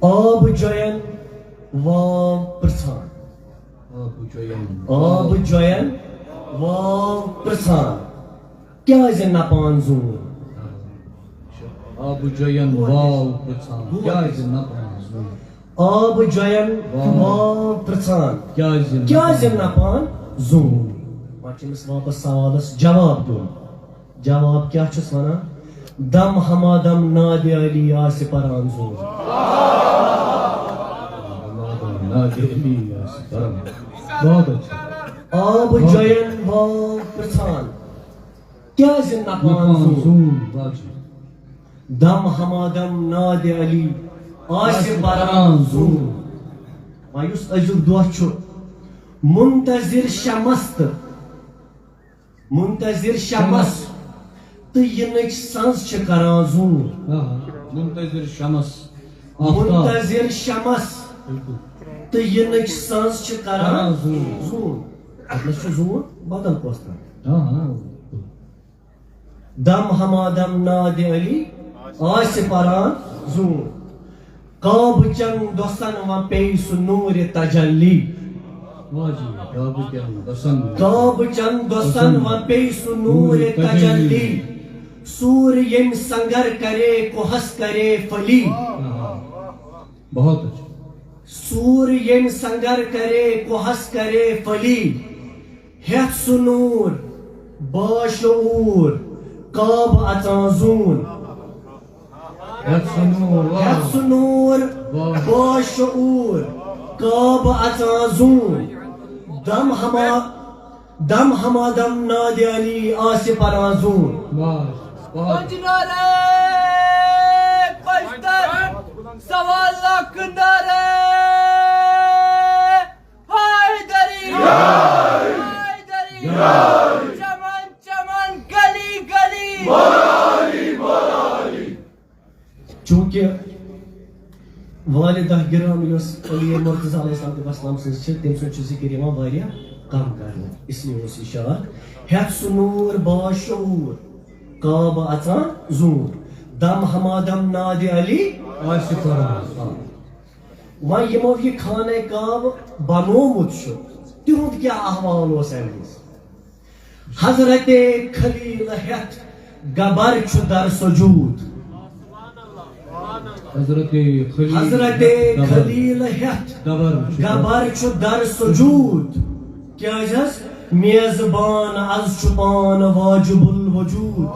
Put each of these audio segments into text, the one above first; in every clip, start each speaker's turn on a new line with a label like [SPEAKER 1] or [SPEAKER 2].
[SPEAKER 1] آب جوین واو پرژھان آب جوین واو پرژھان کیازِ نپان زوٗن
[SPEAKER 2] آب جوین واو پرژھان کیازِ نپان زوٗن
[SPEAKER 1] آب جوین واو پرژھان کیازِ نپان زوٗن وۄنۍ چھِ أمِس واپس سوالس جواب دیُن جواب کیٛاہ چھُس ونان دم ہمادم نادِ علی آسہِ پران زوٗن
[SPEAKER 2] بہت اچھا
[SPEAKER 1] آب جوین واو پرژھان کیازِ نپان زوٗن دم ہمادم نادِ علی آسہِ پران زوٗن وۄنۍ یُس أزیُک دۄہ چھُ منتظر شمس تہٕ منتظر شمس تہٕ یِنٕچ سنٛز چھِ کران زوٗن
[SPEAKER 2] منتظر شمس
[SPEAKER 1] منتظر شمس تہٕ یِنٕچ سنٛز چھِ کران زوٗن اتھ منٛز چھُ زوٗن بدل کوسٹن دم ہمادم نادِ علی آسہِ پران زوٗن کابہٕ چن دۄسن وۄنۍ پیٚیہِ سُہ نوٗرِ تجلی کابہٕ چن دۄسن وۄنۍ پیٚیہِ سُہ نوٗرِ تجلی سوٗر ییٚمہِ سنگر کرے کوہس کرے فلی
[SPEAKER 2] بہت اچھا
[SPEAKER 1] سوٗر ییٚمہِ سنگر کرے کوہس کرے فلی ہیٚتھ سُہ نوٗر باشعوٗر کابہٕ اژان زوٗن ہیٚتھ سُہ نوٗر باشعوٗر کابہٕ اژان زوٗن دم ہمادم نادِ علی آسہِ پران زوٗن
[SPEAKER 3] سوال لاکھ نعرے حیدری چمن چمن گلی گلی
[SPEAKER 1] چوٗنٛکہِ والدہ گِرام یۄس علی مرتضیٰ علیہ السلام سٕنٛز چھِ تٔمۍ سُنٛد چھُ ذِکر یِوان واریاہ کم کرنہٕ اس لیے اوس یہِ شعر ہیٚتھ سُہ نوٗر باشعوٗر کابہٕ اژان زوٗن دم ہمادم نادِ علی
[SPEAKER 2] آسہِ پران
[SPEAKER 1] وۄنۍ یِمو یہِ خانہ کعبہ بنومُت چھُ تِہُنٛد کیٛاہ احوال اوس امہِ وِزِ حضرت خلیل ہیٚتھ گبر چھُ در سجوٗد
[SPEAKER 2] حضرت
[SPEAKER 1] خلیل ہیٚتھ گبر چھُ در سجوٗد کیٛازِ حظ میزبان از چھُ پان واجب الوجوٗد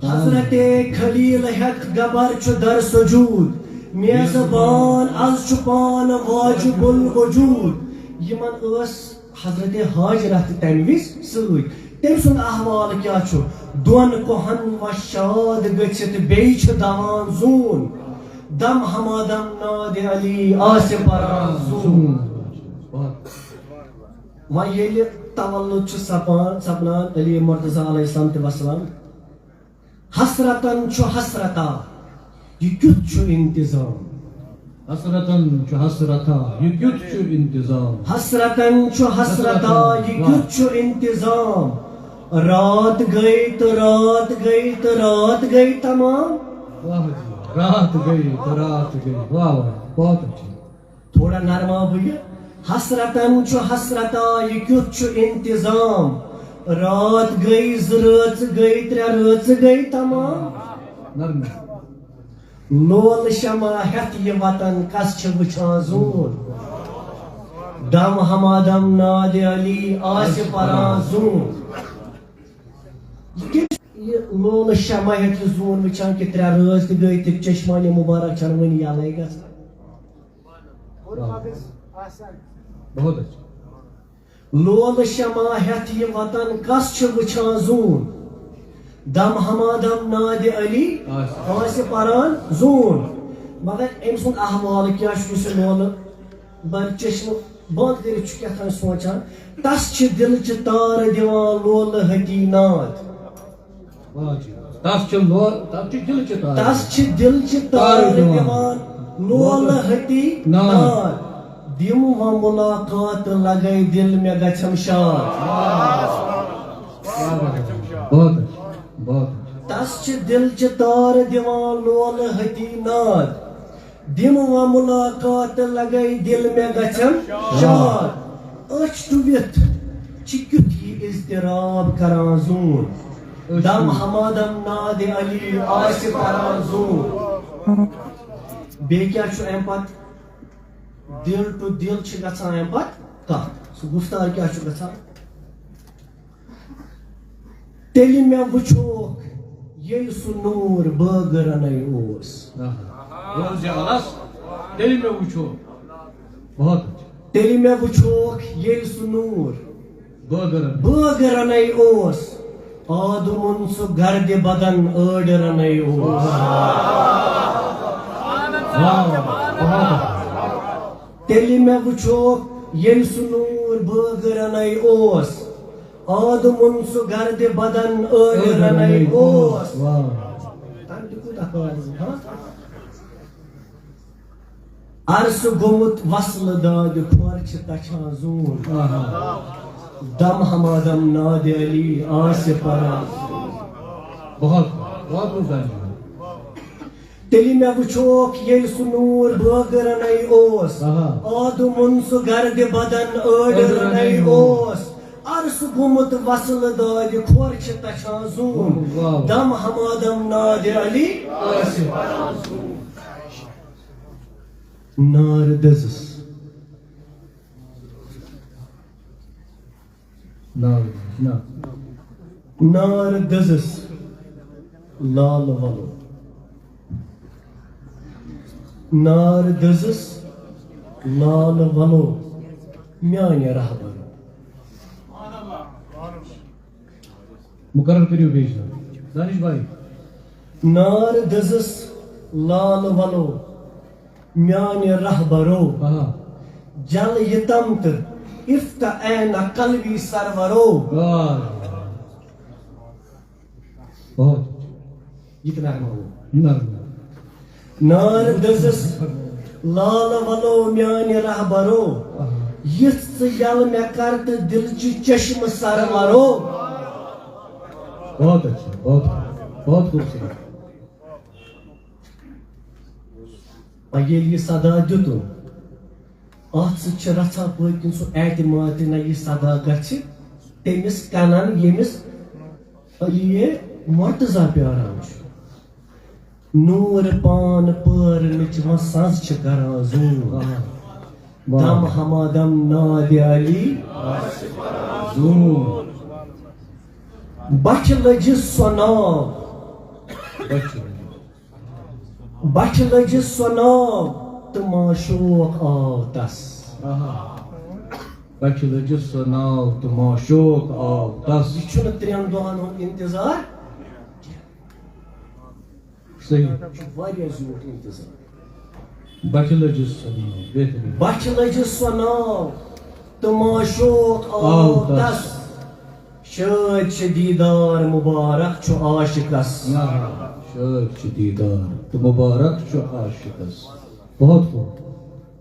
[SPEAKER 1] حضرت خلیل ہیٚتھ گبر چھُ در سجوٗد میزبان از چھُ پان واجب الوجوٗد یِمن ٲس حضرت حاجرہ تہِ تمہِ وِزِ سۭتۍ تٔمۍ سُنٛد احوال کیٛاہ چھُ دۄن کوہن وشاد گٔژھِتھ بیٚیہِ چھُ دوان زوٗن دم ہمادم نادِ علی آسہِ پران زوٗن وۄنۍ ییٚلہِ تولُد چھُ سپنان علی مرتضیٰ علیہ السلام تہِ وسلام حسرتن چھُ حسرتا یہِ کیُتھ چھُ انتظام
[SPEAKER 2] حسرتن چھُ حسرتا یہِ کیُتھ چھُ انتظام
[SPEAKER 1] حسرتن چھُ حسرتا یہِ کیُتھ چھُ انتظام رات گٔے تہٕ رات گٔے تہٕ رات گٔے تمام
[SPEAKER 2] رات گئی تو رات گئی واہ واہ بہت اچھا
[SPEAKER 1] تھوڑا نرماو بہٕ یہِ حسرتن چھُ حسرتا یہِ کیُتھ چھُ انتظام رات گٔے زٕ رٲژٕ گٔے ترٛےٚ رٲژٕ گٔے تمام
[SPEAKER 2] نرم
[SPEAKER 1] لولہٕ شمع ہیٚتھ یہِ وطن کس چھِ وٕچھان زوٗن دم ہمادم نادِ علی آسہِ پران زوٗن یہ لولہٕ شمع ہیٚتھ یہِ زوٗن وٕچھان کہِ ترٛےٚ رٲژ تہِ گٔے تہٕ چشمانہِ مُبارک چھنہٕ وٕنہِ یلے گژھان
[SPEAKER 2] بہت اچھا
[SPEAKER 1] لولہٕ شمع ہیٚتھ یہِ وطن کس چھِ وٕچھان زوٗن دم ہمادم نادِ علی آسہِ پران زوٗن مگر أمۍ سُنٛد احوال کیٛاہ چھُ یُس یہِ لولہٕ بر چشمہٕ بنٛد کٔرِتھ چھُ کیٛاہ تام سونٛچان تس چھِ دِلچہِ تارٕ دِوان لولہٕ ہتی ناد
[SPEAKER 2] تس
[SPEAKER 1] چھِ دِلچہِ تارٕ دِوان لولہٕ ہتی ناد دِم وۄنۍ مُلاقات تہٕ لگے دِل مےٚ گژھٮ۪م شاد تس چھ دل چھ تار دیوان لول ہتی ناد دم و ملاقات لگئی دل میں گچھن شاد اچھ ٹویت چھ کیُتھ یہ اضطراب کران زون دم حمادم ناد علی آسہِ کران زون بیٚیہِ کیٛاہ چھُ اَمہِ پتہٕ دل ٹو دل چھ گژھان اَمہِ پتہٕ کتھ سُہ گُفتار کیٛاہ چھُ گژھان تیٚلہِ مےٚ وٕچھوکھ ییٚلہِ سُہ نوٗر بٲگرَنَے اوس
[SPEAKER 2] دل میں وچھو بہت اچھا
[SPEAKER 1] تیٚلہِ مےٚ وٕچھوکھ ییٚلہِ سُہ نوٗر
[SPEAKER 2] بٲگرن
[SPEAKER 1] بٲگرَنَے اوس آدمُن سُہ گردِ بدن ٲڑرَنَے اوس تیٚلہِ مےٚ وٕچھوکھ ییٚلہِ سُہ نوٗر بٲگرَنَے اوس آدمُن سُہ گردِ بدن ٲڑرَنَے اوس تَمہِ تہِ کوٗتاہ قٲبِل عرصہٕ گوٚمُت وصلہٕ دادِ کھۄر چھِ تَچھان زوٗن دم حمادم ناد علی آسہِ پران
[SPEAKER 2] بہت بہت مزاج
[SPEAKER 1] تیٚلہِ مےٚ وٕچھوکھ ییٚلہِ سُہ نوٗر بٲگرَنَے اوس آدمُن سُہ گردِ بدن ٲڑرَنَے اوس عرصہٕ گوٚمُت وصلہٕ دادِ کھۄر چھِ تَچھان زوٗن دم حمادم ناد علی آسہِ پران نار دٔزٕس نار دٔزٕس لال وَلو نار دٔزٕس لال وَلو میانہِ رہبر
[SPEAKER 2] مقرر کریو بیچ دانش بھائی
[SPEAKER 1] نار دٔزٕس لال وَلو میانہِ رہبرو جل یتم تہٕ افتح عین قلبی سرورو
[SPEAKER 2] بہت
[SPEAKER 1] یہ تو نغمہ ہو
[SPEAKER 2] نرم
[SPEAKER 1] نار دٔزٕس لال وَلو میانہِ رہبرو یِژھ ژٕ یل مےٚ کر تہٕ دلچہِ چشمہٕ سرورو
[SPEAKER 2] بہت اچھا بہت خوبصورت
[SPEAKER 1] ییٚلہِ یہِ صدا دیُتُن اتھ سۭتۍ چھِ رژھا پٔتۍ کِنۍ سُہ اعتماد تہِ نہ یہِ صدا گژھِ تٔمِس کنن ییٚمِس یہِ مرتضیٰ پیاران چھُ نوٗر پان پٲرنٕچ وۄنۍ سَز چھِ کران زوٗن دم حمادم نادِ علی
[SPEAKER 2] زوٗن
[SPEAKER 1] بٹھِ لٔجِس سۄ ناو بٹھِ لٔجِس سۄ ناو تہٕ معشوق آو تس
[SPEAKER 2] بچہِ لٔجِس سۄ ناو تہٕ معشوق آو تس
[SPEAKER 1] یہِ چھُنہٕ 3 دۄہن ہُنٛد انتظار
[SPEAKER 2] صحیح
[SPEAKER 1] یہِ چھُ واریاہ زیوٗٹھ انتظار
[SPEAKER 2] بچہِ لٔجِس سۄ ناو بہتریٖن
[SPEAKER 1] بٹھِ لٔجِس سۄ ناو تہٕ معشوق آو تس شٲد چھِ دیٖدار مُبارک چھُ عاشقس
[SPEAKER 2] شٲد چھِ دیٖدار تہٕ مُبارک چھُ عاشقس بہت خوب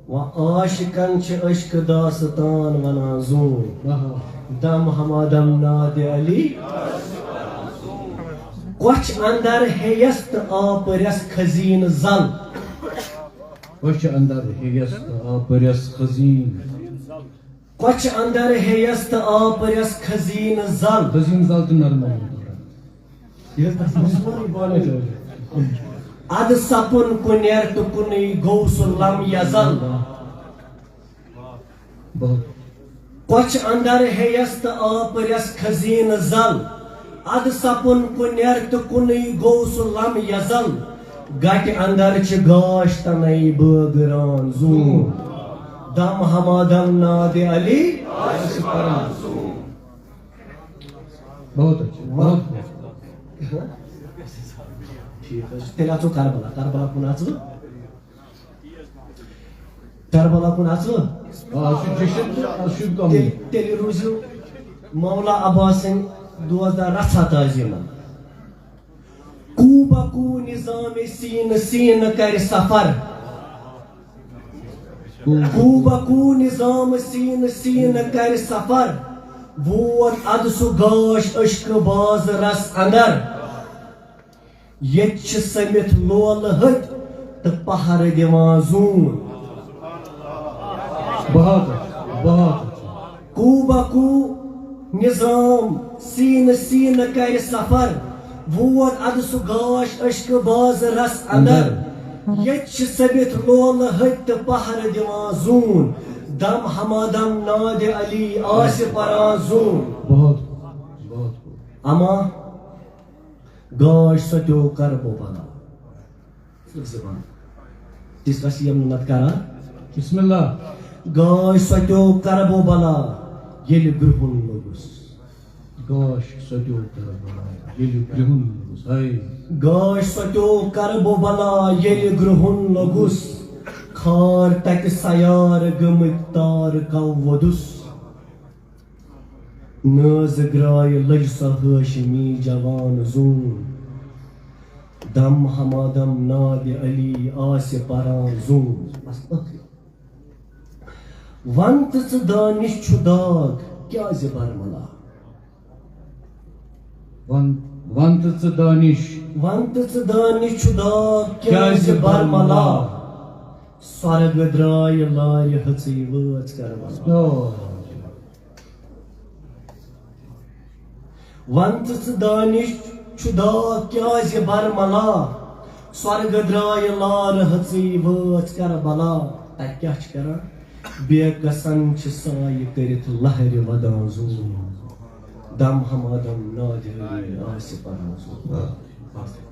[SPEAKER 1] وۄنۍ عاشقن چھِ عشقہٕ داستان ونان زوٗن دم حمادم نادِ علی کۄچھِ اندر ہیٚیس تہٕ آپرس خزیٖنہٕ زل
[SPEAKER 2] کۄچھِ اندر ہیٚیس تہٕ آپرس خزیٖن
[SPEAKER 1] کۄچھِ اندر ہیٚیس تہٕ آپرس خزیٖنہٕ زل
[SPEAKER 2] خزیٖن زل تہٕ نرم
[SPEAKER 1] ادٕ سپُن کُنیر تہٕ کُنُے گوٚو سُہ لم یزل
[SPEAKER 2] بہت
[SPEAKER 1] کۄچھِ اندر ہیٚیس تہٕ آپرس خزیٖنہٕ زل ادٕ سپُن کُنیر تہٕ کُنُے گوٚو سُہ لم یزل گٹہِ اندر چھِ گاش تنَے بٲگران زوٗن دم حمادم نادِ علی
[SPEAKER 2] بہت اچھا بہت
[SPEAKER 1] ٹھیٖک حظ چھُ تیٚلہِ اژو کربلا کربلا کُن اژٕ کربلا کُن اژٕ تیٚلہِ روٗزِو مولا عباسٕنۍ دوزدار رژھا تعظیٖمن کوٗبہ کو نظامِ سیٖنہٕ سیٖنہٕ کرِ سفر کوٗبہ کو نظامِ سیٖنہٕ سیٖنہٕ کرِ سفر ووت ادٕ سُہ گاش عشقہٕ باز رس اندر یت چھ سمت لول ہت تو پہر دیوان زون
[SPEAKER 2] بہت اچھا بہت اچھا
[SPEAKER 1] کو بکو نظام سین سین کر سفر ووت اد سہ گاش اشک باز رس اندر یت چھ سمت لول ہت تو پہر دیوان زون دم ہمادم ناد علی آس پران زون
[SPEAKER 2] بہت خوب
[SPEAKER 1] اما گاش سٹو کربو بلا زبان تس کس یم نت کرا
[SPEAKER 2] بسم اللہ
[SPEAKER 1] گاش سٹو کربو بلا یل گرہن لوگس
[SPEAKER 2] گاش سٹیو کر بلا یل گرہن لوگس ہائے
[SPEAKER 1] گاش سٹو کربو بلا یل گرہن لوگس کھار تک سیار گمت تار کو ودس ناز گرائے لج سا ہاشمی جوان زون دم ہمادم ناد علی آس پران زون ونت ژٕ دانش چھُ داغ کیازِ برملا
[SPEAKER 2] ونت ژٕ دانش
[SPEAKER 1] ونت ژٕ دانش چھُ داغ کیازِ برملا سرگ درائے لارِ ہژٕے وٲژ کربلا ونت ژٕ دانش چھُ داغ کیازِ برملا سرگ درائے لارِ ہژٕے وٲژ کربلا تتہِ کیاہ چھِ کران بے کسن چھ سایہ کرت لہر ودان زون دم ہمادم ناد علی آس پران زون